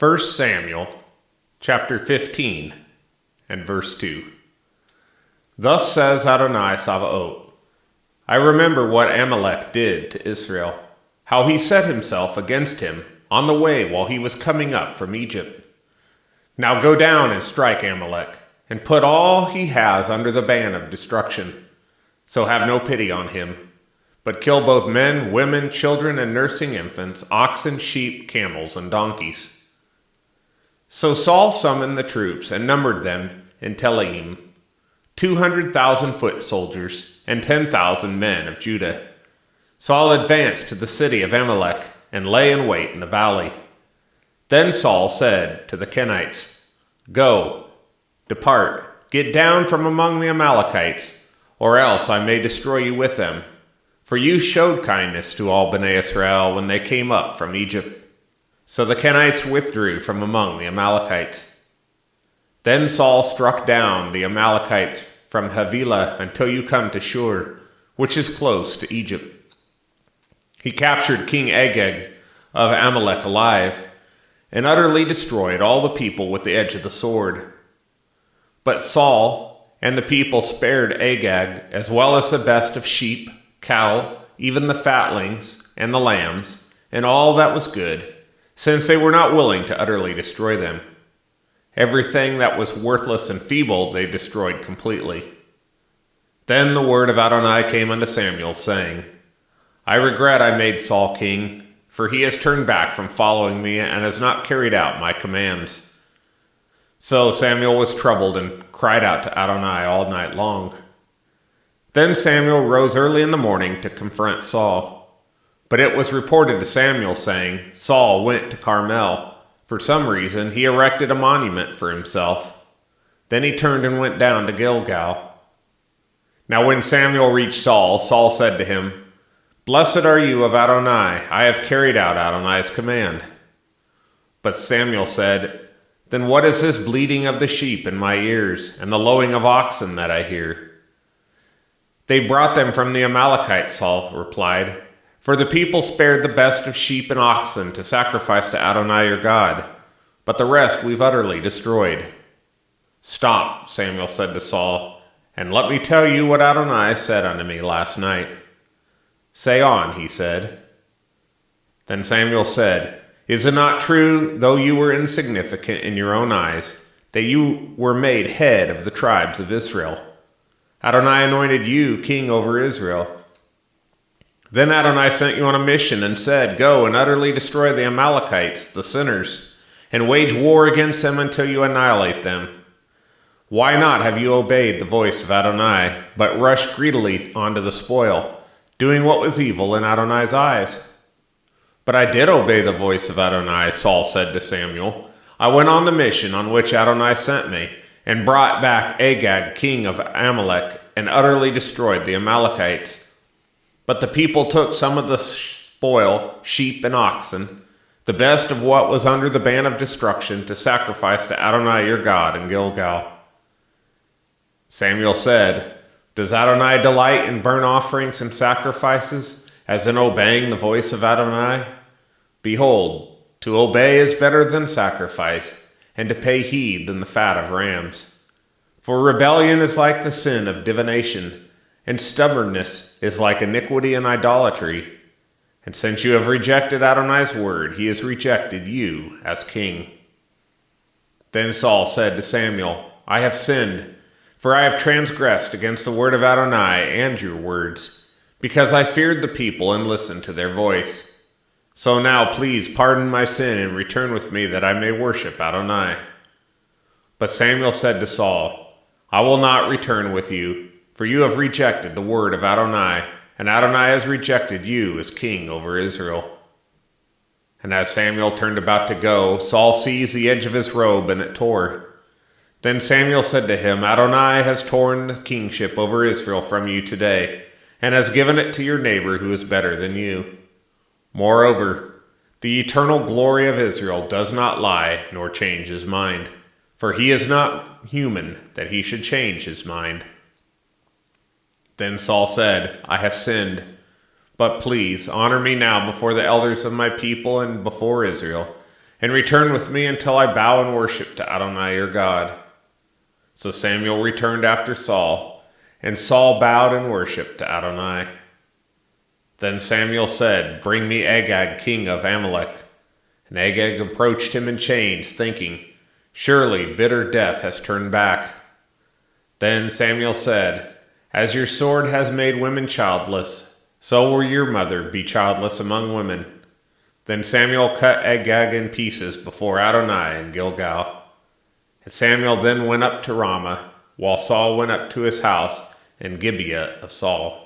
1 Samuel, chapter 15, and verse 2. Thus says Adonai Sabaoth, I remember what Amalek did to Israel, how he set himself against him on the way while he was coming up from Egypt. Now go down and strike Amalek, and put all he has under the ban of destruction. So have no pity on him, but kill both men, women, children, and nursing infants, oxen, sheep, camels, and donkeys. So Saul summoned the troops and numbered them in Telaim, 200,000 foot soldiers and 10,000 men of Judah. Saul advanced to the city of Amalek and lay in wait in the valley. Then Saul said to the Kenites, Go, depart, get down from among the Amalekites, or else I may destroy you with them. For you showed kindness to all Bnei Israel when they came up from Egypt. So the Kenites withdrew from among the Amalekites. Then Saul struck down the Amalekites from Havilah until you come to Shur, which is close to Egypt. He captured King Agag of Amalek alive, and utterly destroyed all the people with the edge of the sword. But Saul and the people spared Agag, as well as the best of sheep, cattle, even the fatlings and the lambs, and all that was good, since they were not willing to utterly destroy them. Everything that was worthless and feeble they destroyed completely. Then the word of Adonai came unto Samuel, saying, I regret I made Saul king, for he has turned back from following me and has not carried out my commands. So Samuel was troubled and cried out to Adonai all night long. Then Samuel rose early in the morning to confront Saul. But it was reported to Samuel, saying, Saul went to Carmel. For some reason he erected a monument for himself. Then he turned and went down to Gilgal. Now when Samuel reached Saul, Saul said to him, Blessed are you of Adonai, I have carried out Adonai's command. But Samuel said, Then what is this bleating of the sheep in my ears, and the lowing of oxen that I hear? They brought them from the Amalekites, Saul replied, for the people spared the best of sheep and oxen to sacrifice to Adonai your God, but the rest we've utterly destroyed. Stop, Samuel said to Saul, and let me tell you what Adonai said unto me last night. Say on, he said. Then Samuel said, Is it not true, though you were insignificant in your own eyes, that you were made head of the tribes of Israel? Adonai anointed you king over Israel. Then Adonai sent you on a mission and said, Go and utterly destroy the Amalekites, the sinners, and wage war against them until you annihilate them. Why not have you obeyed the voice of Adonai, but rushed greedily onto the spoil, doing what was evil in Adonai's eyes? But I did obey the voice of Adonai, Saul said to Samuel. I went on the mission on which Adonai sent me, and brought back Agag, king of Amalek, and utterly destroyed the Amalekites. But the people took some of the spoil, sheep and oxen, the best of what was under the ban of destruction, to sacrifice to Adonai your God in Gilgal. Samuel said, Does Adonai delight in burnt offerings and sacrifices, as in obeying the voice of Adonai? Behold, to obey is better than sacrifice, and to pay heed than the fat of rams. For rebellion is like the sin of divination, and stubbornness is like iniquity and idolatry. And since you have rejected Adonai's word, he has rejected you as king. Then Saul said to Samuel, I have sinned, for I have transgressed against the word of Adonai and your words, because I feared the people and listened to their voice. So now please pardon my sin and return with me that I may worship Adonai. But Samuel said to Saul, I will not return with you, for you have rejected the word of Adonai, and Adonai has rejected you as king over Israel. And as Samuel turned about to go, Saul seized the edge of his robe, and it tore. Then Samuel said to him, Adonai has torn the kingship over Israel from you today, and has given it to your neighbor who is better than you. Moreover, the eternal glory of Israel does not lie nor change his mind, for he is not human that he should change his mind. Then Saul said, I have sinned, but please honor me now before the elders of my people and before Israel, and return with me until I bow and worship to Adonai your God." So Samuel returned after Saul, and Saul bowed and worshipped to Adonai. Then Samuel said, "Bring me Agag, king of Amalek." And Agag approached him in chains, thinking, "Surely bitter death has turned back." Then Samuel said, "As your sword has made women childless, so will your mother be childless among women." Then Samuel cut Agag in pieces before Adonai in Gilgal. And Samuel then went up to Ramah, while Saul went up to his house in Gibeah of Saul.